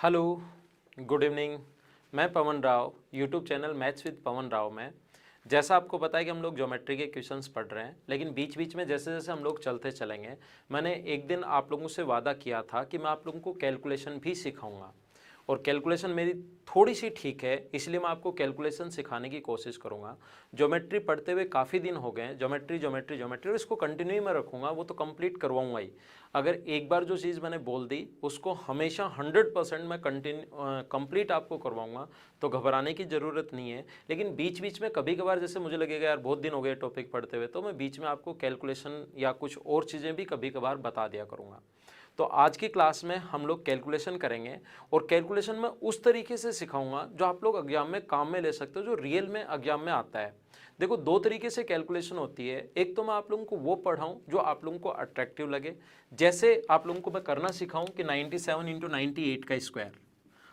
Hello, good evening. मैं Pavan Rao, YouTube channel maths with Pavan Rao में। जैसा आपको पता है कि हम लोग ज्योमेट्री के क्वेश्चंस पढ़ रहे हैं, लेकिन बीच बीच में जैसे जैसे हम लोग चलते चलेंगे, मैंने एक दिन आप लोगों से वादा किया था कि मैं आप लोगों को कैलकुलेशन भी सिखाऊंगा। और कैलकुलेशन मेरी थोड़ी सी ठीक है, इसलिए मैं आपको कैलकुलेशन सिखाने की कोशिश करूंगा। ज्योमेट्री पढ़ते हुए काफ़ी दिन हो गए हैं, ज्योमेट्री ज्योमेट्री ज्योमेट्री, और इसको कंटिन्यू में रखूंगा, वो तो कंप्लीट करवाऊंगा ही। अगर एक बार जो चीज़ मैंने बोल दी उसको हमेशा 100% मैं कंप्लीट आपको करवाऊंगा, तो घबराने की ज़रूरत नहीं है। लेकिन बीच बीच में कभी कभार जैसे मुझे लगेगा यार बहुत दिन हो गए टॉपिक पढ़ते हुए, तो मैं बीच में आपको कैलकुलेशन या कुछ और चीज़ें भी कभी कभार बता दिया करूँगा। तो आज की क्लास में हम लोग कैलकुलेशन करेंगे, और कैलकुलेशन में उस तरीके से सिखाऊंगा जो आप लोग एग्जाम में काम में ले सकते हो, जो रियल में एग्जाम में आता है। देखो, दो तरीके से कैलकुलेशन होती है। एक तो मैं आप लोगों को वो पढ़ाऊं जो आप लोगों को अट्रैक्टिव लगे, जैसे आप लोगों को मैं करना सिखाऊं कि 97 इंटू 98 का स्क्वायर,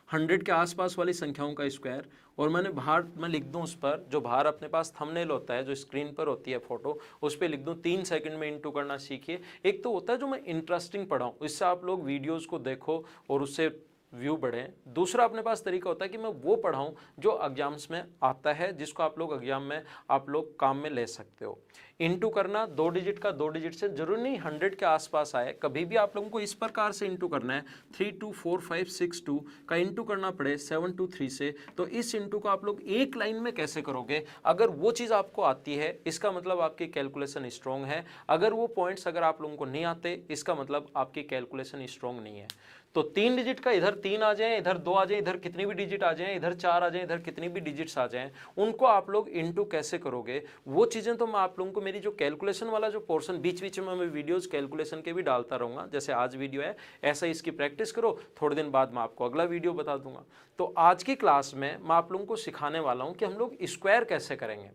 100 के आसपास वाली संख्याओं का स्क्वायर, और मैंने बाहर मैं लिख दूं, उस पर जो बाहर अपने पास थंबनेल होता है, जो स्क्रीन पर होती है फोटो, उस पर लिख दूं 3 सेकंड में इंटू करना सीखिए। एक तो होता है जो मैं इंटरेस्टिंग पढ़ाऊं, इससे आप लोग वीडियोस को देखो और उससे व्यू बढ़े। दूसरा अपने पास तरीका होता है कि मैं वो पढ़ाऊं जो एग्जाम्स में आता है, जिसको आप लोग एग्जाम में आप लोग काम में ले सकते हो। इंटू करना 2 डिजिट का, 2 डिजिट से जरूरी नहीं 100 के आसपास आए, कभी भी आप लोगों को इस प्रकार से इंटू करना है, 324562 का इंटू करना पड़े 723 से, तो इस इंटू को आप लोग एक लाइन में कैसे करोगे? अगर वो चीज़ आपको आती है, इसका मतलब आपकी कैलकुलेशन स्ट्रॉन्ग है। अगर वो पॉइंट्स अगर आप लोगों को नहीं आते, इसका मतलब आपकी कैलकुलेशन स्ट्रॉन्ग नहीं है। तो 3 डिजिट का इधर 3 आ जाए, इधर 2 आ जाए, इधर कितनी भी डिजिट आ जाए, इधर 4 आ जाए, इधर कितनी भी डिजिट्स आ जाएं, उनको आप लोग इंटू कैसे करोगे, वो चीज़ें तो मैं आप लोगों को मेरी जो कैलकुलेशन वाला जो पोर्शन बीच बीच में मैं वीडियोस कैलकुलेशन के भी डालता रहूँगा। जैसे आज वीडियो है, ऐसा ही इसकी प्रैक्टिस करो, थोड़े दिन बाद मैं आपको अगला वीडियो बता दूंगा। तो आज की क्लास में मैं आप लोगों को सिखाने वाला हूँ कि हम लोग स्क्वायर कैसे करेंगे।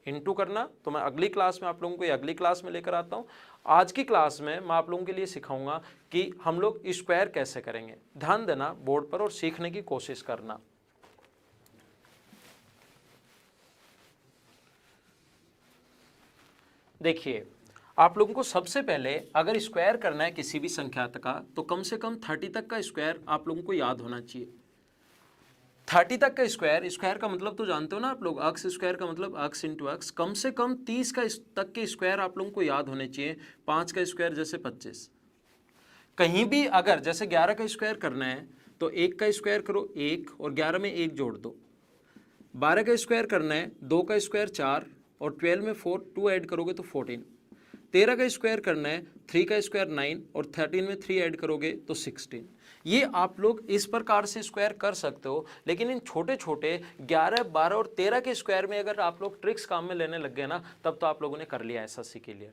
इंटू करना तो मैं अगली क्लास में आप लोगों को अगली क्लास में लेकर आता हूँ। आज की क्लास में मैं आप लोगों के लिए सिखाऊंगा कि हम लोग स्क्वायर कैसे करेंगे। ध्यान देना बोर्ड पर और सीखने की कोशिश करना। देखिए, आप लोगों को सबसे पहले अगर स्क्वायर करना है किसी भी संख्या तक का, तो कम से कम 30 तक का स्क्वायर आप लोगों को याद होना चाहिए। 30 तक का स्क्वायर, स्क्वायर का मतलब तो जानते हो ना आप लोग, अक्स स्क्वायर का मतलब अक्स इंटू अक्स। कम से कम 30 का तक के स्क्वायर आप लोगों को याद होने चाहिए। 5 का स्क्वायर जैसे 25। कहीं भी अगर जैसे 11 का स्क्वायर करना है तो 1 का स्क्वायर करो 1, और 11 में 1 जोड़ दो। 12 का स्क्वायर करना है, 2 का स्क्वायर 4, और 12 में 2 ऐड करोगे तो 14। 13 का स्क्वायर करना है, 3 का स्क्वायर 9, और 13 में 3 ऐड करोगे तो 16। ये आप लोग इस प्रकार से स्क्वायर कर सकते हो, लेकिन इन छोटे छोटे 11, 12 और 13 के स्क्वायर में अगर आप लोग ट्रिक्स काम में लेने लग गए ना, तब तो आप लोगों ने कर लिया एसएससी के लिए।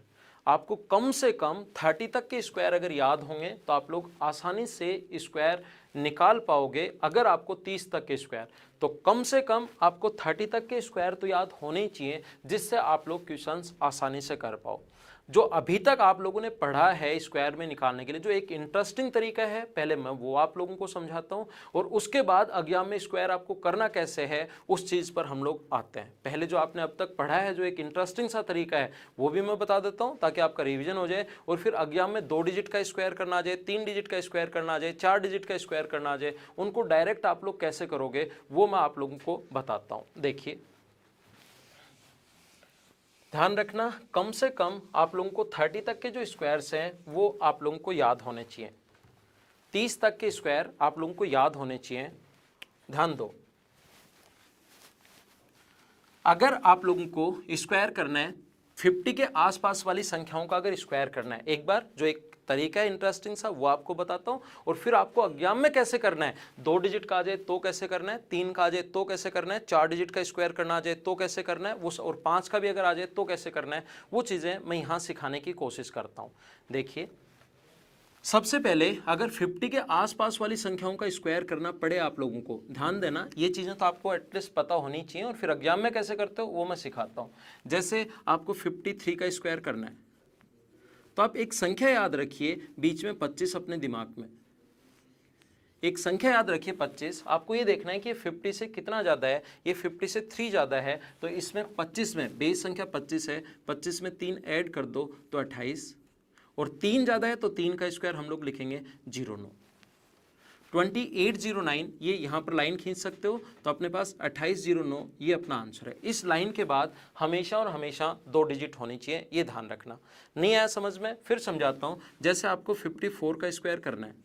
आपको कम से कम 30 तक के स्क्वायर अगर याद होंगे तो आप लोग आसानी से स्क्वायर निकाल पाओगे। अगर आपको 30 तक के स्क्वायर, तो कम से कम आपको 30 तक के स्क्वायर तो याद होने ही चाहिए, जिससे आप लोग क्वेश्चंस आसानी से कर पाओ। जो अभी तक आप लोगों ने पढ़ा है स्क्वायर में निकालने के लिए, जो एक इंटरेस्टिंग तरीका है, पहले मैं वो आप लोगों को समझाता हूं, और उसके बाद एग्जाम में स्क्वायर आपको करना कैसे है उस चीज़ पर हम लोग आते हैं। पहले जो आपने अब तक पढ़ा है, जो एक इंटरेस्टिंग सा तरीका है, वो भी मैं बता देता हूं, ताकि आपका रिविजन हो जाए, और फिर एग्जाम में 2 डिजिट का स्क्वायर करना आ जाए, 3 डिजिट का स्क्वायर करना आ जाए, 4 डिजिट का स्क्वायर करना आ जाए, उनको डायरेक्ट आप लोग कैसे करोगे वो मैं आप लोगों को बताता हूँ। देखिए, ध्यान रखना, कम से कम आप लोगों को 30 तक के जो स्क्वायर्स हैं वो आप लोगों को याद होने चाहिए। 30 तक के स्क्वायर आप लोगों को याद होने चाहिए। ध्यान दो, अगर आप लोगों को स्क्वायर करना है 50 के आसपास वाली संख्याओं का, अगर स्क्वायर करना है, एक बार जो एक तरीका है इंटरेस्टिंग सा वो आपको बताता हूं, और फिर आपको एग्जाम में कैसे करना है। 2 डिजिट का आ जाए तो कैसे करना है, 3 का आ जाए तो कैसे करना है, 4 डिजिट का स्क्वायर करना आ जाए तो कैसे करना है वो, और 5 का भी अगर आ जाए तो कैसे करना है, वो चीज़ें मैं यहाँ सिखाने की कोशिश करता हूँ। देखिए, सबसे पहले अगर 50 के आसपास वाली संख्याओं का स्क्वायर करना पड़े आप लोगों को, ध्यान देना, ये चीज़ें तो आपको एटलीस्ट पता होनी चाहिए, और फिर एग्जाम में कैसे करते हो वो मैं सिखाता हूँ। जैसे आपको 53 का स्क्वायर करना है, तो आप एक संख्या याद रखिए, बीच में 25 अपने दिमाग में एक संख्या याद रखिए 25। आपको ये देखना है कि ये 50 से कितना ज़्यादा है, ये 50 से 3 ज़्यादा है, तो इसमें 25 में बेस संख्या 25 है, 25 में 3 ऐड कर दो तो 28, और 3 ज़्यादा है तो 3 का स्क्वायर हम लोग लिखेंगे 09। 2809 ये यहाँ पर लाइन खींच सकते हो, तो अपने पास 2809 ये अपना आंसर है। इस लाइन के बाद हमेशा और हमेशा 2 डिजिट होनी चाहिए, ये ध्यान रखना। नहीं आया समझ में, फिर समझाता हूँ। जैसे आपको 54 का स्क्वायर करना है,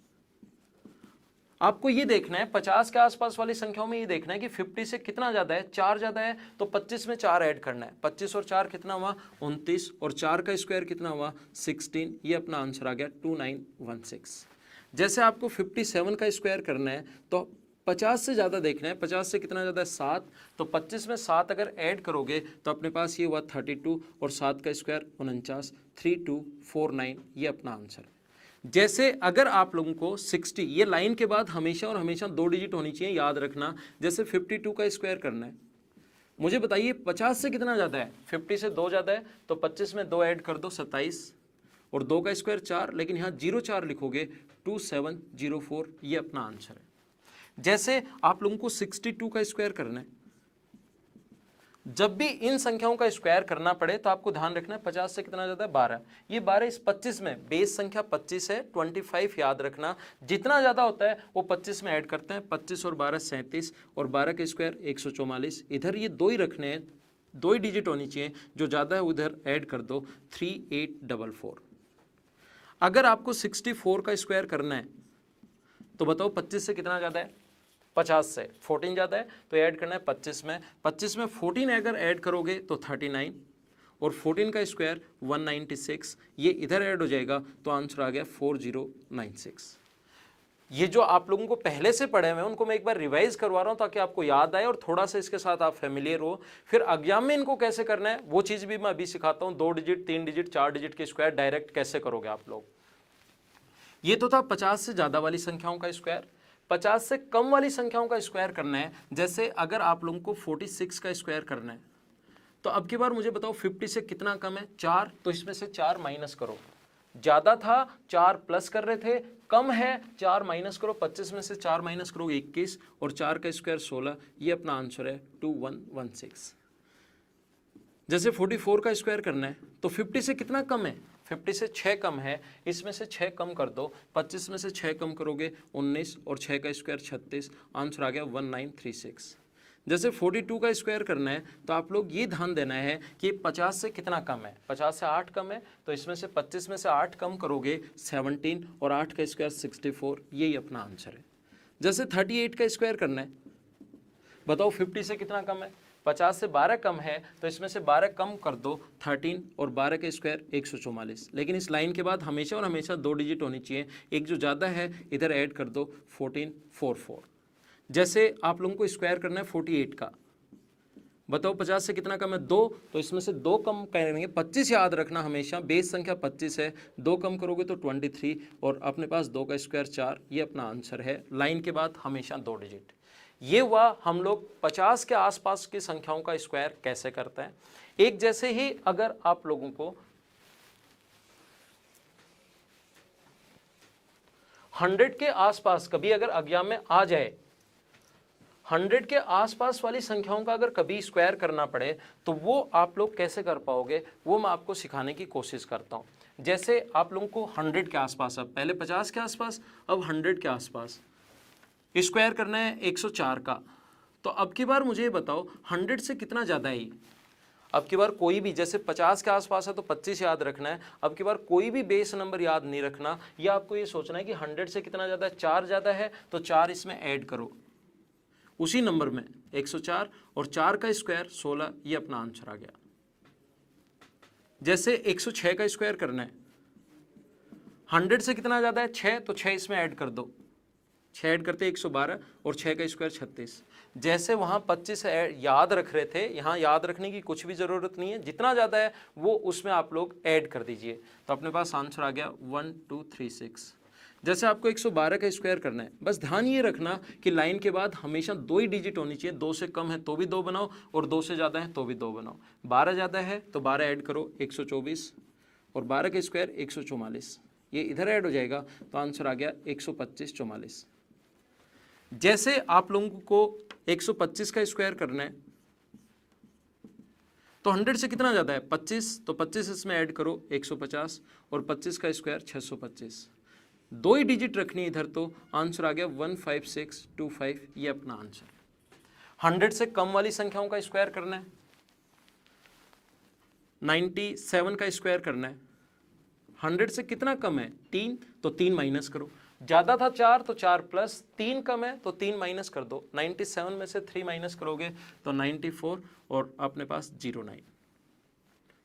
आपको ये देखना है 50 के आसपास वाली संख्याओं में ये देखना है कि 50 से कितना ज़्यादा है, 4 ज़्यादा है, तो 25 में 4 ऐड करना है। 25 और 4 कितना हुआ, 29, और 4 का स्क्वायर कितना हुआ, 16। ये अपना आंसर आ गया 2916। जैसे आपको 57 का स्क्वायर करना है, तो 50 से ज़्यादा देखना है। 50 से कितना ज़्यादा है, 7, तो 25 में 7 अगर ऐड करोगे तो अपने पास ये हुआ 32, और 7 का स्क्वायर 49, 3249 ये अपना आंसर है। जैसे अगर आप लोगों को 60, ये लाइन के बाद हमेशा और हमेशा 2 डिजिट होनी चाहिए, याद रखना। जैसे 52 का स्क्वायर करना है, मुझे बताइए 50 से कितना ज़्यादा है, 50 से 2 ज़्यादा है, तो 25 में 2 ऐड कर दो, 27, और 2 का स्क्वायर 4, लेकिन यहाँ 04 लिखोगे, 2704 ये अपना आंसर है। जैसे आप लोगों को 62 का स्क्वायर करना है, जब भी इन संख्याओं का स्क्वायर करना पड़े तो आपको ध्यान रखना है 50 से कितना ज़्यादा है, 12। ये 12 इस 25 में, बेस संख्या 25 है, 25 याद रखना। जितना ज़्यादा होता है वो 25 में ऐड करते हैं। 25 और 12 37, और 12 के स्क्वायर 144। इधर ये 2 ही रखने हैं, 2 ही डिजिट होनी चाहिए, जो ज़्यादा है उधर ऐड कर दो, 3844। अगर आपको 64 का स्क्वायर करना है, तो बताओ 25 से कितना ज़्यादा है, 50 से 14 ज़्यादा है, तो ऐड करना है 25 में। 25 में 14 अगर ऐड करोगे तो 39, और 14 का स्क्वायर 196, ये इधर ऐड हो जाएगा, तो आंसर आ गया 4096। ये जो आप लोगों को पहले से पढ़े हुए हैं उनको मैं एक बार रिवाइज करवा रहा हूँ, ताकि आपको याद आए और थोड़ा सा इसके साथ आप फेमिलियर हो। फिर एग्जाम में इनको कैसे करना है वो चीज़ भी मैं अभी सिखाता हूँ। 2 डिजिट, 3 डिजिट, 4 डिजिट के स्क्वायर डायरेक्ट कैसे करोगे आप लोग। ये तो था 50 से ज़्यादा वाली संख्याओं का स्क्वायर। 50 से कम वाली संख्याओं का स्क्वायर करना है, जैसे अगर आप लोगों को 46 का स्क्वायर करना है, तो अब की बार मुझे बताओ 50 से कितना कम है, 4, तो इसमें से 4 माइनस करो। ज़्यादा था 4 प्लस कर रहे थे, कम है 4 माइनस करो। 25 में से 4 माइनस करो 21, और 4 का स्क्वायर 16, ये अपना आंसर है 2116। जैसे 44 का स्क्वायर करना है, तो 50 से कितना कम है, 50 से 6 कम है, इसमें से 6 कम कर दो। 25 में से 6 कम करोगे 19, और 6 का स्क्वायर 36, आंसर आ गया 1936। जैसे 42 का स्क्वायर करना है, तो आप लोग ये ध्यान देना है कि 50 से कितना कम है, 50 से 8 कम है, तो इसमें से 25 में से 8 कम करोगे 17, और 8 का स्क्वायर 64, यही अपना आंसर है। जैसे 38 का स्क्वायर करना है, बताओ 50 से कितना कम है, 50 से 12 कम है, तो इसमें से 12 कम कर दो 13, और 12 के स्क्वायर 144। लेकिन इस लाइन के बाद हमेशा और हमेशा 2 डिजिट होनी चाहिए, एक जो ज़्यादा है इधर ऐड कर दो 1444। जैसे आप लोगों को स्क्वायर करना है 48 का, बताओ 50 से कितना कम है, 2, तो इसमें से 2 कम करेंगे। 25 याद रखना हमेशा, बेस संख्या 25 है, 2 कम करोगे तो 23, और अपने पास 2 का स्क्वायर 4, ये अपना आंसर है। लाइन के बाद हमेशा 2 डिजिट। ये हुआ हम लोग 50 के आसपास की संख्याओं का स्क्वायर कैसे करते हैं। एक जैसे ही अगर आप लोगों को 100 के आसपास कभी अगर एग्जाम में आ जाए, 100 के आसपास वाली संख्याओं का अगर कभी स्क्वायर करना पड़े, तो वो आप लोग कैसे कर पाओगे, वो मैं आपको सिखाने की कोशिश करता हूँ। जैसे आप लोगों को 100 के आसपास, अब पहले 50 के आसपास, अब 100 के आसपास स्क्वायर करना है 104 का, तो अब की बार मुझे ये बताओ 100 से कितना ज़्यादा है। अब की बार कोई भी, जैसे 50 के आसपास है तो 25 याद रखना है। अब की बार कोई भी बेस नंबर याद नहीं रखना, या आपको ये सोचना है कि 100 से कितना ज़्यादा है, 4 ज़्यादा है, तो 4 इसमें ऐड करो उसी नंबर में 104, और 4 का स्क्वायर 16, ये अपना आंसर आ गया। जैसे 106 का स्क्वायर करना है, 100 से कितना ज़्यादा है, 6, तो 6 इसमें ऐड कर दो, 6 ऐड करते 112, और 6 का स्क्वायर 36। जैसे वहाँ 25 याद रख रहे थे, यहाँ याद रखने की कुछ भी ज़रूरत नहीं है, जितना ज़्यादा है वो उसमें आप लोग ऐड कर दीजिए, तो अपने पास आंसर आ गया 1236। जैसे आपको 112 का स्क्वायर करना है, बस ध्यान ये रखना कि लाइन के बाद हमेशा 2 ही डिजिट होनी चाहिए। 2 से कम है तो भी 2 बनाओ, और 2 से ज़्यादा है तो भी 2 बनाओ। 12 ज़्यादा है तो 12 ऐड करो 124, और 12 का स्क्वायर 144, ये इधर ऐड हो जाएगा, तो आंसर आ गया 12544। जैसे आप लोगों को 125 का स्क्वायर करना है, तो 100 से कितना ज़्यादा है, 25, तो 25 इसमें ऐड करो 150, और 25 का स्क्वायर 625। दो ही डिजिट रखनी है इधर, तो आंसर आ गया 15625, ये अपना आंसर। 100 से कम वाली संख्याओं का स्क्वायर करना है, 97 का स्क्वायर करना है। 100 से कितना कम है? 3, तो 3 माइनस करो। ज़्यादा था 4, तो 4 प्लस, 3 कम है तो 3 माइनस कर दो। 97 में से 3 माइनस करोगे तो 94, और अपने पास 09,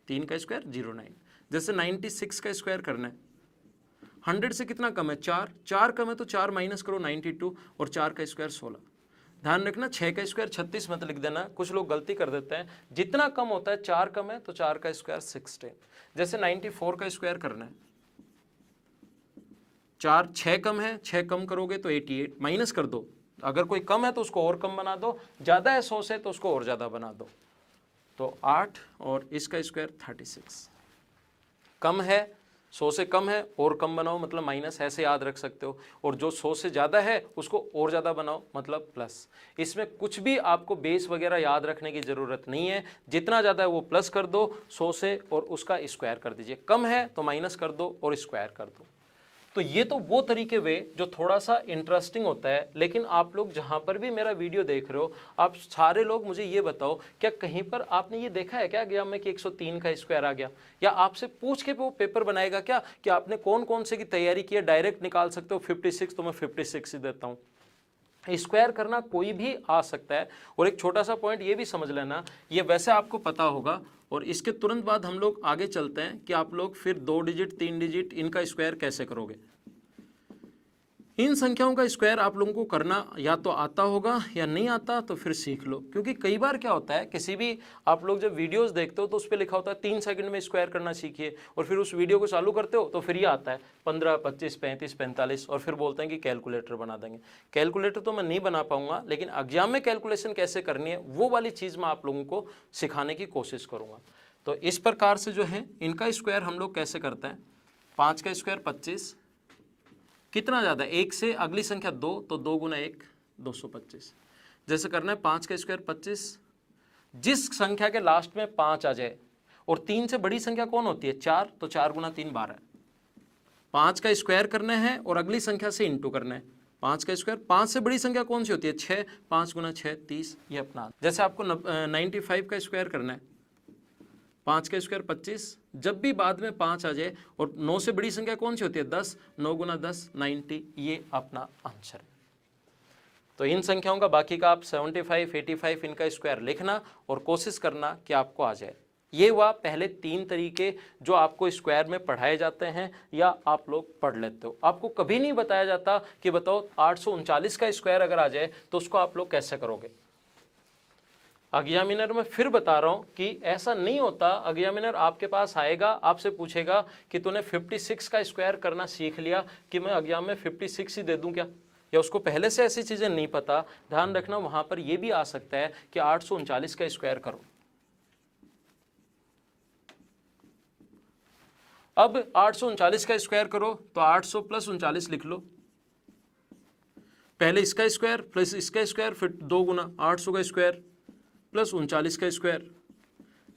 3 का स्क्वायर 09। जैसे 96 का स्क्वायर करना है, 100 से कितना कम है? 4, 4 कम है तो 4 माइनस करो, 92, और 4 का स्क्वायर 16। ध्यान रखना 6 का स्क्वायर 36 मत लिख देना, कुछ लोग गलती कर देते हैं। जितना कम होता है, 4 कम है तो 4 का स्क्वायर 16। जैसे 94 का स्क्वायर करना है, 4, 6 कम है, 6 कम करोगे तो 88, माइनस कर दो। अगर कोई कम है तो उसको और कम बना दो, ज़्यादा है 100 से तो उसको और ज़्यादा बना दो। तो 8, और इसका स्क्वायर 36। कम है, 100 से कम है, और कम बनाओ मतलब माइनस, ऐसे याद रख सकते हो। और जो 100 से ज़्यादा है उसको और ज़्यादा बनाओ मतलब प्लस। इसमें कुछ भी आपको बेस वगैरह याद रखने की ज़रूरत नहीं है। जितना ज़्यादा है वो प्लस कर दो 100 से, और उसका स्क्वायर कर दीजिए। कम है तो माइनस कर दो और स्क्वायर कर दो। तो ये तो वो तरीके वे जो थोड़ा सा इंटरेस्टिंग होता है। लेकिन आप लोग जहाँ पर भी मेरा वीडियो देख रहे हो, आप सारे लोग मुझे ये बताओ, क्या कहीं पर आपने ये देखा है क्या एग्जाम में कि 103 का स्क्वायर आ गया? या आपसे पूछ के वो पेपर बनाएगा क्या कि आपने कौन कौन से की तैयारी की है? डायरेक्ट निकाल सकते हो 56, तो मैं 56 ही देता हूँ। स्क्वायर करना कोई भी आ सकता है। और एक छोटा सा पॉइंट ये भी समझ लेना, ये वैसे आपको पता होगा, और इसके तुरंत बाद हम लोग आगे चलते हैं कि आप लोग फिर 2 डिजिट 3 डिजिट इनका स्क्वायर कैसे करोगे। इन संख्याओं का स्क्वायर आप लोगों को करना या तो आता होगा या नहीं आता तो फिर सीख लो। क्योंकि कई बार क्या होता है, किसी भी आप लोग जब वीडियोस देखते हो तो उस पर लिखा होता है 3 सेकंड में स्क्वायर करना सीखिए, और फिर उस वीडियो को चालू करते हो तो फिर ये आता है 15, 25, 35, 45, और फिर बोलते हैं कि कैलकुलेटर बना देंगे। कैलकुलेटर तो मैं नहीं बना पाऊंगा, लेकिन एग्जाम में कैलकुलेशन कैसे करनी है वो वाली चीज़ मैं आप लोगों को सिखाने की कोशिश करूँगा। तो इस प्रकार से जो है इनका स्क्वायर हम लोग कैसे करते हैं। 5 का स्क्वायर 25, कितना ज़्यादा, 1 से अगली संख्या 2, तो 2 गुना 1 225। जैसे करना है 5 का स्क्वायर 25, जिस संख्या के लास्ट में 5 आ जाए, और 3 से बड़ी संख्या कौन होती है? 4, तो 4 गुना 3 12। 5 का स्क्वायर करना है और अगली संख्या से इंटू करना है। 5 का स्क्वायर, 5 से बड़ी संख्या कौन सी होती है? 6, 5 गुना 6 30, ये अपना। जैसे आपको 95 का स्क्वायर करना है, 5 का स्क्वायर 25, जब भी बाद में 5 आ जाए, और 9 से बड़ी संख्या कौन सी होती है? 10, 9 गुना 10 90, ये अपना आंसर है। तो इन संख्याओं का बाकी का आप 75, 85 इनका स्क्वायर लिखना और कोशिश करना कि आपको आ जाए। ये हुआ पहले 3 तरीके जो आपको स्क्वायर में पढ़ाए जाते हैं या आप लोग पढ़ लेते हो। आपको कभी नहीं बताया जाता कि बताओ 839 का स्क्वायर अगर आ जाए तो उसको आप लोग कैसे करोगे। एग्जामिनर में फिर बता रहा हूँ कि ऐसा नहीं होता। एग्जामिनर आपके पास आएगा, आपसे पूछेगा कि तूने 56 का स्क्वायर करना सीख लिया, कि मैं एग्जाम में 56 ही दे दूँ क्या? या उसको पहले से ऐसी चीज़ें नहीं पता। ध्यान रखना वहाँ पर यह भी आ सकता है कि 839 का स्क्वायर करो। अब 839 का स्क्वायर करो तो 800 प्लस 39 लिख लो। पहले इसका स्क्वायर प्लस इसका स्क्वायर, फिर 2 गुना 800 का स्क्वायर प्लस 39 का स्क्वायर,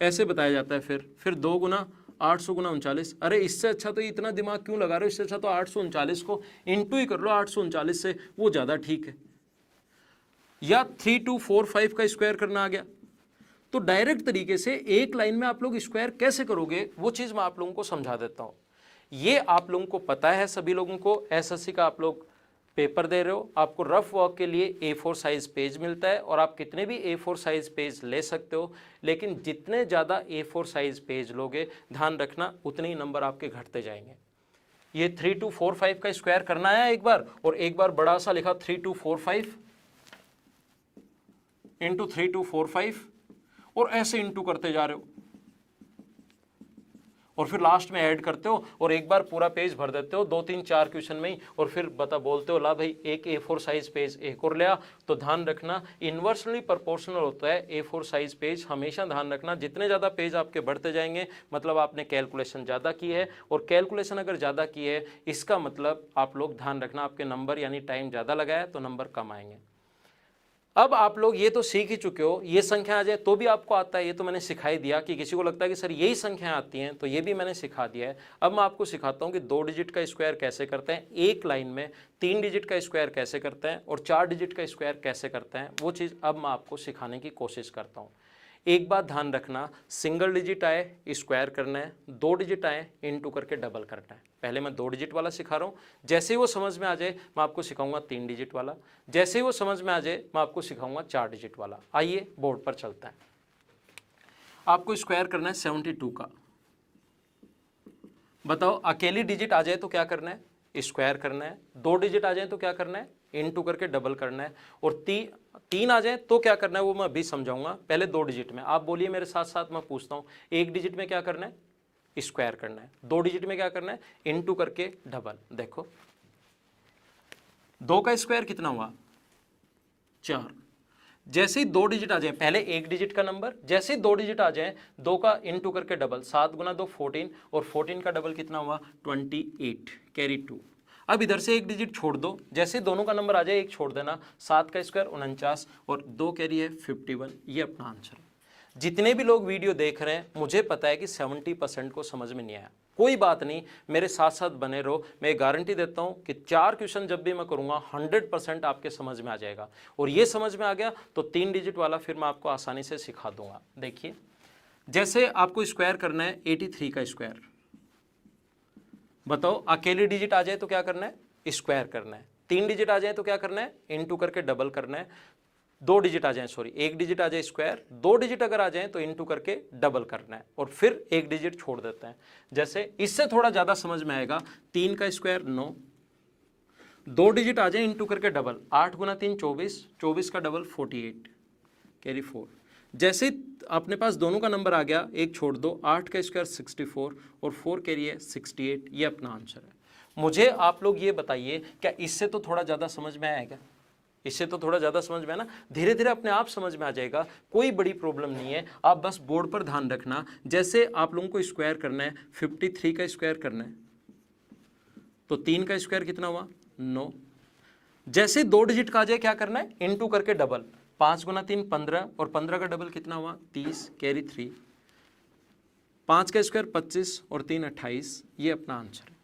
ऐसे बताया जाता है। फिर 2 गुना 800 गुना 39। अरे इससे अच्छा तो इतना दिमाग क्यों लगा रहे हो? इससे अच्छा तो 839 को इंटू ही कर लो 839 से, वो ज़्यादा ठीक है। या 3245 का स्क्वायर करना आ गया, तो डायरेक्ट तरीके से एक लाइन में आप लोग स्क्वायर कैसे करोगे वो चीज़ मैं आप लोगों को समझा देता हूँ। ये आप लोगों को पता है, सभी लोगों को। एसएससी का आप लोग पेपर दे रहे हो, आपको रफ वर्क के लिए A4 साइज पेज मिलता है, और आप कितने भी A4 साइज पेज ले सकते हो। लेकिन जितने ज़्यादा A4 साइज पेज लोगे, ध्यान रखना उतने ही नंबर आपके घटते जाएंगे। ये 3245 का स्क्वायर करना है एक बार, और एक बार बड़ा सा लिखा 3245 इंटू 3245, और ऐसे इंटू करते जा रहे हो, और फिर लास्ट में ऐड करते हो, और एक बार पूरा पेज भर देते हो 2, 3, 4 क्वेश्चन में ही, और फिर बोलते हो ला भाई एक A4 साइज पेज एक और लिया। तो ध्यान रखना इन्वर्सली प्रोपोर्शनल होता है A4 साइज पेज। हमेशा ध्यान रखना जितने ज़्यादा पेज आपके बढ़ते जाएंगे मतलब आपने कैलकुलेशन ज़्यादा की है, और कैलकुलेशन अगर ज़्यादा की है इसका मतलब आप लोग ध्यान रखना आपके नंबर यानी टाइम ज़्यादा लगाया तो नंबर कम आएंगे। अब आप लोग ये तो सीख ही चुके हो, ये संख्या आ जाए तो भी आपको आता है, ये तो मैंने सिखाई दिया। कि किसी को लगता है कि सर यही संख्याएं आती हैं, तो ये भी मैंने सिखा दिया है। अब मैं आपको सिखाता हूँ कि 2 डिजिट का स्क्वायर कैसे करते हैं, एक लाइन में 3 डिजिट का स्क्वायर कैसे करते हैं और 4 डिजिट का स्क्वायर कैसे करते हैं, वो चीज़ अब मैं आपको सिखाने की कोशिश करता हूँ। एक बात ध्यान रखना, सिंगल डिजिट आए स्क्वायर करना है, 2 डिजिट आए इनटू करके डबल करना है। पहले मैं 2 डिजिट वाला सिखा रहा हूँ, जैसे ही वो समझ में आ जाए मैं आपको सिखाऊंगा 3 डिजिट वाला, जैसे ही वो समझ में आ जाए मैं आपको सिखाऊंगा 4 डिजिट वाला। आइए बोर्ड पर चलता है। आपको स्क्वायर करना है 72 का। बताओ अकेली डिजिट आ जाए तो क्या करना है, स्क्वायर करना है। 2 डिजिट आ जाए तो क्या करना है, इनटू करके डबल करना है। और 3 आ जाए तो क्या करना है वो मैं अभी समझाऊंगा। पहले 2 डिजिट में आप बोलिए मेरे साथ साथ, मैं पूछता हूँ। 1 डिजिट में क्या करना है, स्क्वायर करना है। 2 डिजिट में क्या करना है, इनटू करके डबल। देखो 2 का स्क्वायर कितना हुआ, 4। जैसे ही 2 डिजिट आ जाए, पहले 1 डिजिट का नंबर, जैसे ही 2 डिजिट आ जाए 2 का इनटू करके डबल, 7 गुना 2 14, और 14 का डबल कितना हुआ 28, कैरी 2। अब इधर से 1 डिजिट छोड़ दो, जैसे दोनों का नंबर आ जाए 1 छोड़ देना। 7 का स्क्वायर 49 और 2 कैरी है 51। ये अपना आंसर है। जितने भी लोग वीडियो देख रहे हैं, मुझे पता है कि 70% को समझ में नहीं आया। कोई बात नहीं, मेरे साथ साथ बने रहो। मैं गारंटी देता हूं कि 4 क्वेश्चन जब भी मैं करूंगा 100% आपके समझ में आ जाएगा। और ये समझ में आ गया तो 3 डिजिट वाला फिर मैं आपको आसानी से सिखा दूंगा। देखिए, जैसे आपको स्क्वायर करना है 83 का स्क्वायर। बताओ अकेली डिजिट आ जाए तो क्या करना है, स्क्वायर करना है। 3 डिजिट आ जाए तो क्या करना है, इनटू करके डबल करना है। 2 डिजिट आ जाए, सॉरी 1 डिजिट आ जाए स्क्वायर, 2 डिजिट अगर आ जाए तो इनटू करके डबल करना है और फिर 1 डिजिट छोड़ देते हैं। जैसे इससे थोड़ा ज़्यादा समझ में आएगा, 3 का स्क्वायर 9, 2 डिजिट आ जाए इनटू करके डबल, 8 गुना 3 24, 24 का डबल 48, कैरी 4। जैसे अपने पास दोनों का नंबर आ गया, एक छोड़ दो, 8 का स्क्वायर 64 और 4 कैरी है 68। ये अपना आंसर है। मुझे आप लोग ये बताइए, क्या इससे तो थोड़ा ज़्यादा समझ में आएगा, इससे तो थोड़ा ज़्यादा समझ में है ना। धीरे धीरे अपने आप समझ में आ जाएगा, कोई बड़ी प्रॉब्लम नहीं है। आप बस बोर्ड पर ध्यान रखना। जैसे आप लोगों को स्क्वायर करना है, 53 का स्क्वायर करना है तो 3 का स्क्वायर कितना हुआ 9। जैसे 2 डिजिट का आ जाए क्या करना है, इनटू करके डबल, 5 गुना 3 15 और 15 का डबल कितना हुआ 30, कैरी 3। 5 का स्क्वायर 25 और 3 28। ये अपना आंसर है।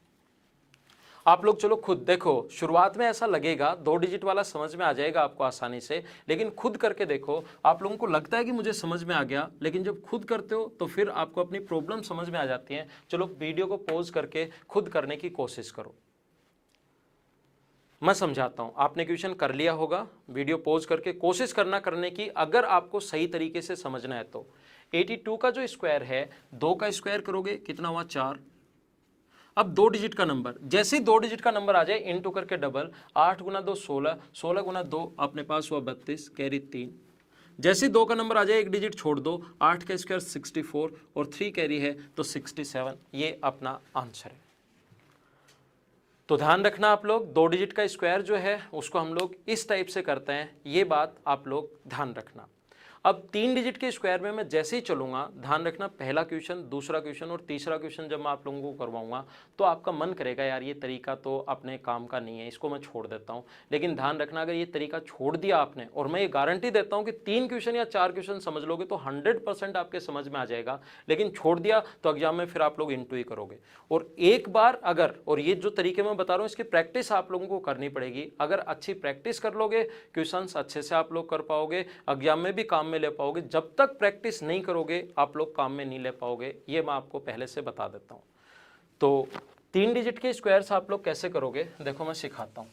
आप लोग चलो खुद देखो, शुरुआत में ऐसा लगेगा 2 डिजिट वाला समझ में आ जाएगा आपको आसानी से, लेकिन खुद करके देखो। आप लोगों को लगता है कि मुझे समझ में आ गया, लेकिन जब खुद करते हो तो फिर आपको अपनी प्रॉब्लम समझ में आ जाती है। चलो वीडियो को पॉज करके खुद करने की कोशिश करो, मैं समझाता हूं। आपने क्वेश्चन कर लिया होगा, वीडियो पॉज करके कोशिश करना करने की, अगर आपको सही तरीके से समझना है तो। 82 का जो स्क्वायर है, 2 का स्क्वायर करोगे कितना हुआ 4। अब 2 डिजिट का नंबर, जैसे ही 2 डिजिट का नंबर आ जाए इनटू करके डबल, 8 गुना 2 16, 16 गुना 2 अपने पास हुआ 32, कैरी 3। जैसे ही 2 का नंबर आ जाए एक डिजिट छोड़ दो, 8 का स्क्वायर 64 और 3 कैरी है तो 67। ये अपना आंसर है। तो ध्यान रखना आप लोग, 2 डिजिट का स्क्वायर जो है उसको हम लोग इस टाइप से करते हैं, ये बात आप लोग ध्यान रखना। अब 3 डिजिट के स्क्वायर में मैं जैसे ही चलूंगा, ध्यान रखना, पहला क्वेश्चन, दूसरा क्वेश्चन और तीसरा क्वेश्चन जब मैं आप लोगों को करवाऊंगा तो आपका मन करेगा यार ये तरीका तो अपने काम का नहीं है, इसको मैं छोड़ देता हूं। लेकिन ध्यान रखना, अगर ये तरीका छोड़ दिया आपने, और मैं ये गारंटी देता हूं कि 3 क्वेश्चन या 4 क्वेश्चन समझ लोगे तो 100% आपके समझ में आ जाएगा। लेकिन छोड़ दिया तो एग्जाम में फिर आप लोग इंटू ही करोगे। और एक बार अगर, और ये जो तरीके मैं बता रहा हूँ इसकी प्रैक्टिस आप लोगों को करनी पड़ेगी। अगर अच्छी प्रैक्टिस कर लोगे, क्वेश्चन अच्छे से आप लोग कर पाओगे, एग्जाम में भी काम में ले पाओगे। जब तक प्रैक्टिस नहीं करोगे आप लोग काम में नहीं ले पाओगे, ये मैं आपको पहले से बता देता हूं। तो 3 डिजिट के स्क्वायर्स आप लोग कैसे करोगे, देखो मैं सिखाता हूं।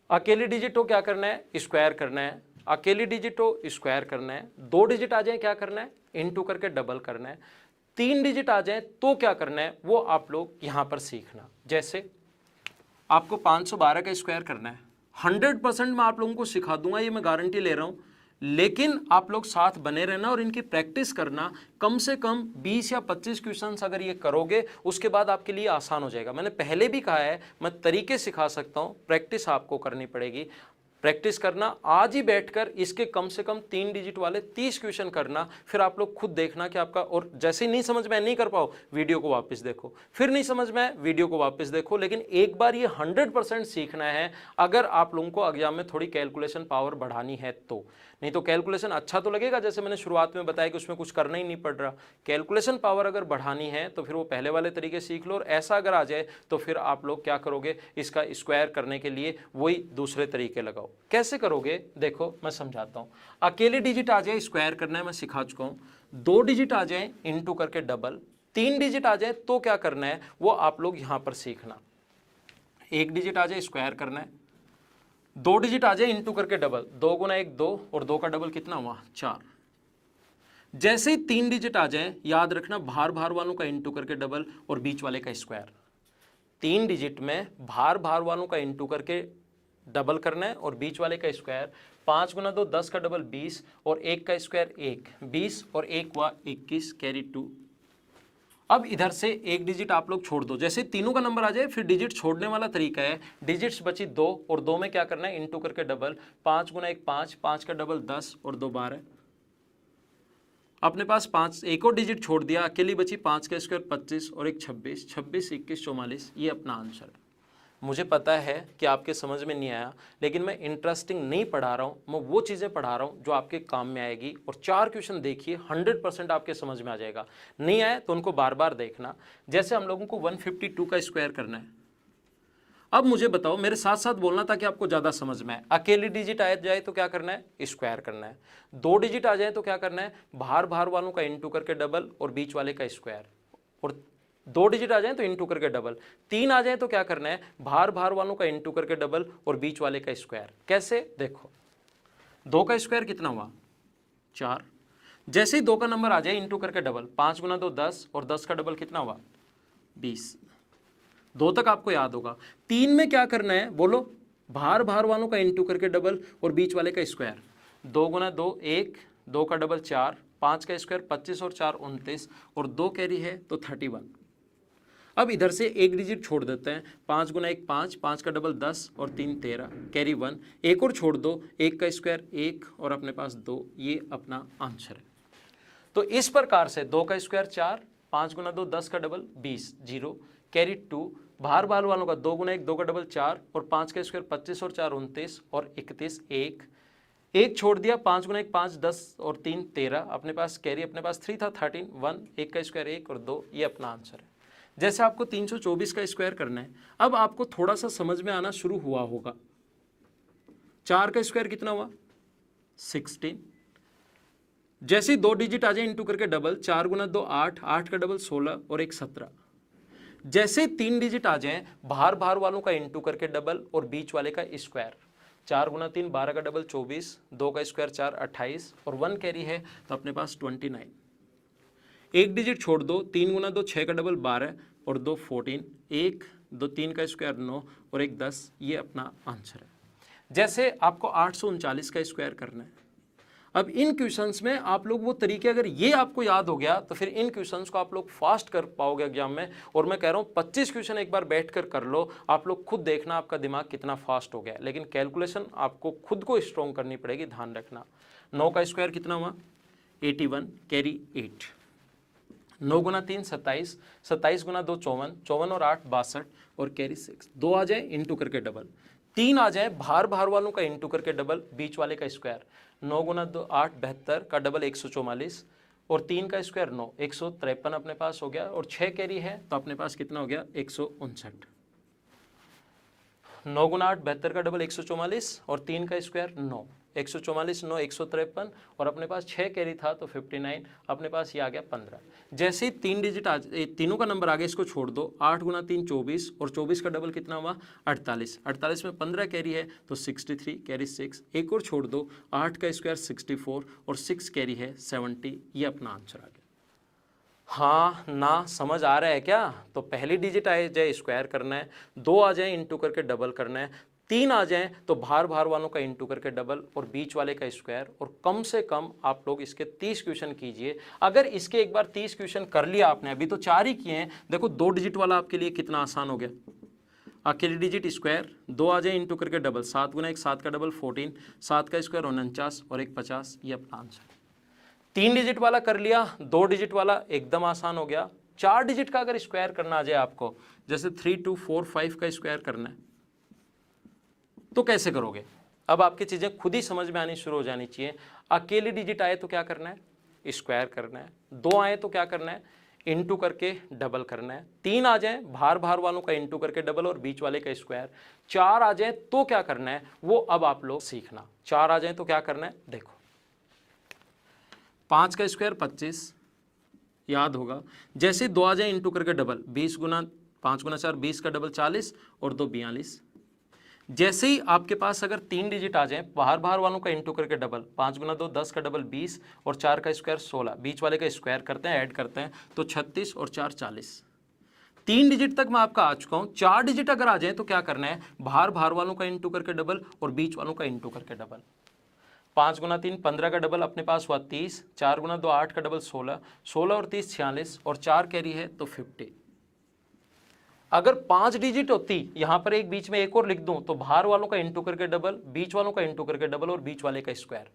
अकेली डिजिट हो क्या करना है, स्क्वायर करना है। अकेली डिजिट हो स्क्वायर करना है। 2 डिजिट आ जाए क्या करना है, इनटू करके डबल करना है। 3 डिजिट आ जाए तो क्या करना है वो आप लोग यहां पर सीखना। जैसे आपको 512 का स्क्वायर करना है, 100% मैं आप लोगों को सिखा दूंगा, ये मैं गारंटी ले रहा हूं। लेकिन आप लोग साथ बने रहना और इनकी प्रैक्टिस करना। कम से कम 20 या 25 क्वेश्चंस अगर ये करोगे उसके बाद आपके लिए आसान हो जाएगा। मैंने पहले भी कहा है, मैं तरीके सिखा सकता हूं, प्रैक्टिस आपको करनी पड़ेगी। प्रैक्टिस करना, आज ही बैठकर इसके कम से कम 3 डिजिट वाले 30 क्वेश्चन करना, फिर आप लोग खुद देखना कि आपका, और जैसे नहीं समझ में नहीं कर पाओ वीडियो को वापस देखो, फिर नहीं समझ में वीडियो को वापस देखो, लेकिन एक बार ये 100% सीखना है अगर आप लोगों को एग्जाम में थोड़ी कैलकुलेशन पावर बढ़ानी है तो। नहीं तो कैलकुलेशन अच्छा तो लगेगा, जैसे मैंने शुरुआत में बताया कि उसमें कुछ करना ही नहीं पड़ रहा। कैलकुलेशन पावर अगर बढ़ानी है तो फिर वो पहले वाले तरीके सीख लो, और ऐसा अगर आ जाए तो फिर आप लोग क्या करोगे, इसका स्क्वायर करने के लिए वही दूसरे तरीके लगाओ। कैसे करोगे देखो मैं समझाता हूँ। अकेले डिजिट आ जाए स्क्वायर करना है, मैं सिखा चुका हूँ। 2 डिजिट आ जाए इंटू करके डबल, 3 डिजिट आ जाए तो क्या करना है वो आप लोग यहां पर सीखना। 1 डिजिट आ जाए स्क्वायर करना है, 2 डिजिट आ जाए इंटू करके डबल, 2 गुना 1 2, और 2 का डबल कितना हुआ 4। जैसे ही 3 डिजिट आ जाए याद रखना भार भार वालों का इंटू करके डबल और बीच वाले का स्क्वायर। 3 डिजिट में भार भार वालों का इंटू करके डबल करना है और बीच वाले का स्क्वायर। 5 गुना 2 10 का डबल 20, और 1 का स्क्वायर 1, 20 और 1 हुआ 21, कैरी 2। अब इधर से 1 डिजिट आप लोग छोड़ दो, जैसे तीनों का नंबर आ जाए फिर डिजिट छोड़ने वाला तरीका है। डिजिट्स बची 2, और 2 में क्या करना है इंटू करके डबल। 5 गुना 1 5, 5 का डबल 10 और 2 12। अपने पास 5, एक और डिजिट छोड़ दिया, अकेली बची 5 का स्क्वायर 25 और 1 26, 26 21 44। ये अपना आंसर है। मुझे पता है कि आपके समझ में नहीं आया, लेकिन मैं इंटरेस्टिंग नहीं पढ़ा रहा हूँ, मैं वो चीज़ें पढ़ा रहा हूँ जो आपके काम में आएगी। और 4 क्वेश्चन देखिए 100% आपके समझ में आ जाएगा। नहीं आए तो उनको बार बार देखना। जैसे हम लोगों को 152 का स्क्वायर करना है। अब मुझे बताओ, मेरे साथ साथ बोलना ताकि आपको ज़्यादा समझ में आए। अकेली डिजिट आ जाए तो क्या करना है स्क्वायर करना है। 2 डिजिट आ जाए तो क्या करना है भार भार वालों का इंटू करके डबल और बीच वाले का स्क्वायर। और 2 डिजिट आ जाए तो इंटू करके डबल। 3 आ जाए तो क्या करना है भार भार वालों का इंटू करके डबल और बीच वाले का स्क्वायर। कैसे देखो, 2 का स्क्वायर कितना हुआ 4। जैसे ही 2 का नंबर आ जाए इंटू करके डबल, 5 गुना 2 10, और 10 का डबल कितना हुआ 20। 2 तक आपको याद होगा। 3 में क्या करना है बोलो, भार भार वालों का इंटू करके डबल और बीच वाले का स्क्वायर। 2 गुना 2 1, 2 का डबल 4, 5 का स्क्वायर 25 और 4 29, और 2 कैरी है तो 31। अब इधर से 1 डिजिट छोड़ देते हैं। 5 गुना 1 5, 5 का डबल 10 और 3 13, कैरी 1। एक और छोड़ दो, 1 का स्क्वायर 1 और अपने पास 2। ये अपना आंसर है। तो इस प्रकार से 2 का स्क्वायर 4, 5 गुना 2 10 का डबल 20 0, कैरी 2। भार भार वालों का 2 गुना 1 2 का डबल 4, और 5 का स्क्वायर 25 और 4 29 और 31 1। एक छोड़ दिया, 5 गुना 1 5 10 और 3 13। अपने पास कैरी अपने पास 3 था 13 1, 1 का स्क्वायर 1 और 2। ये अपना आंसर है। जैसे आपको 324 का स्क्वायर करना है, अब आपको थोड़ा सा समझ में आना शुरू हुआ होगा। 4 का स्क्वायर कितना हुआ 16। जैसे 2 डिजिट आ जाए इंटू करके डबल, 4 गुना 2 8, 8 का डबल 16 और 1 17। जैसे 3 डिजिट आ जाए भार भार वालों का इंटू करके डबल और बीच वाले का स्क्वायर। 4 गुना 3 12 का डबल 24, 2 का स्क्वायर 4 28, और 1 कैरी है तो अपने पास 29। 1 डिजिट छोड़ दो, 3 गुना 2 6 का डबल 12 और 2 14, 1 2 3 का स्क्वायर 9 और 1 10। ये अपना आंसर है। जैसे आपको 839 का स्क्वायर करना है। अब इन क्वेश्चंस में आप लोग वो तरीके, अगर ये आपको याद हो गया तो फिर इन क्वेश्चंस को आप लोग फास्ट कर पाओगे एग्जाम में। और मैं कह रहा हूँ 25 क्वेश्चन एक बार बैठ कर कर लो, आप लोग खुद देखना आपका दिमाग कितना फास्ट हो गया। लेकिन कैलकुलेशन आपको खुद को स्ट्रॉन्ग करनी पड़ेगी, ध्यान रखना। 9 का स्क्वायर कितना हुआ 81, कैरी 8। 9 गुना 3 27, 27 गुना 2 54, 54 और 8 62 और कैरी 6। 2 आ जाए इंटू करके डबल, 3 आ जाए भार भार वालों का इंटू करके डबल बीच वाले का स्क्वायर। 9 गुना 2 8 72 का डबल 144 और 3 का स्क्वायर 9 153 अपने पास हो गया। और 6 कैरी है तो अपने पास कितना हो गया 159। 9 गुना 8 72 का डबल 144 और 3 का स्क्वायर 9 144 9 153 और अपने पास 6 कैरी था तो 59। अपने पास ये आ गया 15। जैसे ही 3 डिजिट तीनों का नंबर आ गया, इसको छोड़ दो। 8 गुना 3 24 और 24 का डबल कितना हुआ 48। 48 में 15 कैरी है तो 63, कैरी 6। एक और छोड़ दो, 8 का स्क्वायर 64 और 6 कैरी है 70। ये अपना आंसर आ गया। हाँ ना समझ आ रहा है क्या? तो पहली डिजिट आ जाए स्क्वायर करना है, 2 आ जाए इंटू करके डबल करना है, 3 आ जाए तो भार भार वालों का इंटू करके डबल और बीच वाले का स्क्वायर। और कम से कम आप लोग इसके 30 क्वेश्चन कीजिए। अगर इसके एक बार 30 क्वेश्चन कर लिया आपने, अभी तो 4 ही किए हैं, देखो 2 डिजिट वाला आपके लिए कितना आसान हो गया। अकेले डिजिट स्क्वायर, 2 आ जाए इंटू करके डबल, 7 गुना 1 7 का डबल 14, 7 का स्क्वायर 49 और 1 50, ये अपना आंसर। 3 डिजिट वाला कर लिया, 2 डिजिट वाला एकदम आसान हो गया। 4 डिजिट का अगर स्क्वायर करना आ जाए आपको, जैसे 3 2 4 5 का स्क्वायर करना है, तो कैसे करोगे? अब आपकी चीजें खुद ही समझ में आनी शुरू हो जानी चाहिए। अकेले डिजिट आए तो क्या करना है? स्क्वायर करना है। 2 आए तो क्या करना है? इंटू करके डबल करना है। 3 आ जाए बाहर बाहर वालों का इंटू करके डबल और बीच वाले का स्क्वायर। 4 आ जाए तो क्या करना है वो अब आप लोग सीखना। 4 आ जाए तो क्या करना है, देखो 5 का स्क्वायर 25, याद होगा। जैसे 2 आ जाए इंटू करके डबल, 20 गुना 5 गुना 4 20 का डबल 40 और 2 42। जैसे ही आपके पास अगर 3 डिजिट आ जाए बाहर बाहर वालों का इंटू करके डबल, 5 गुना 2 10 का डबल 20 और 4 का स्क्वायर 16, बीच वाले का स्क्वायर करते हैं ऐड करते हैं तो 36 और 4 40। 3 डिजिट तक मैं आपका आ चुका हूँ। 4 डिजिट अगर आ जाए तो क्या करना है, बाहर बाहर वालों का इंटू करके डबल और बीच वालों का इंटू करके डबल। 5 गुना 3 15 का डबल अपने पास हुआ 30, 4 गुना 2 8 का डबल 16, 16 और 30 46 और 4 कैरी है तो 50। अगर 5 डिजिट होती, यहां पर एक बीच में एक और लिख दूं तो बाहर वालों का इंटू करके डबल, बीच वालों का इंटू करके डबल और बीच वाले का स्क्वायर।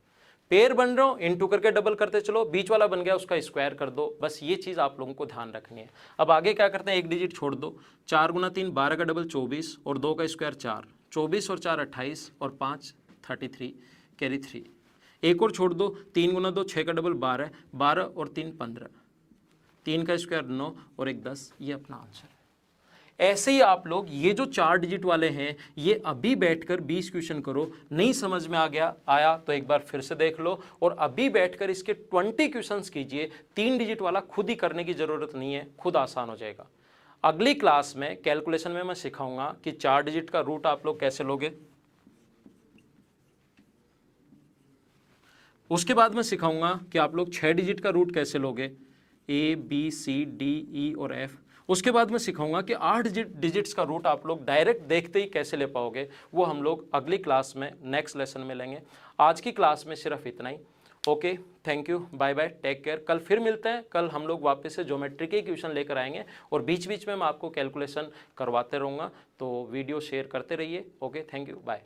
पेयर बन रहा हूं, इंटू करके डबल करते चलो, बीच वाला बन गया उसका स्क्वायर कर दो। बस ये चीज आप लोगों को ध्यान रखनी है। अब आगे क्या करते हैं, एक डिजिट छोड़ दो। 4 गुना 3 12 का डबल 24 और 2 का स्क्वायर 4, 24 और 4 28 और 5 33 कैरी 3। एक और छोड़ दो, 3 गुना 2 6 का डबल 12, 12 और 3 15, 3 का स्क्वायर 9 और 1 10, ये अपना आंसर है। ऐसे ही आप लोग ये जो 4 डिजिट वाले हैं ये अभी बैठकर 20 क्वेश्चन करो। नहीं समझ में आया तो एक बार फिर से देख लो और अभी बैठकर इसके 20 क्वेश्चंस कीजिए। 3 डिजिट वाला खुद ही करने की जरूरत नहीं है, खुद आसान हो जाएगा। अगली क्लास में कैलकुलेशन में मैं सिखाऊंगा कि 4 डिजिट का रूट आप लोग कैसे लोगे। उसके बाद मैं सिखाऊंगा कि आप लोग 6 डिजिट का रूट कैसे लोगे, ABCDE और F। उसके बाद मैं सिखाऊंगा कि 8 डिजिट्स का रूट आप लोग डायरेक्ट देखते ही कैसे ले पाओगे। वो हम लोग अगली क्लास में नेक्स्ट लेसन में लेंगे। आज की क्लास में सिर्फ इतना ही। Okay, thank you, bye bye, take care. कल फिर मिलते हैं। कल हम लोग वापस से ज्योमेट्री के क्वेश्चन लेकर आएंगे और बीच बीच में मैं आपको कैलकुलेशन करवाते रहूँगा। तो वीडियो शेयर करते रहिए। Okay, thank you, bye.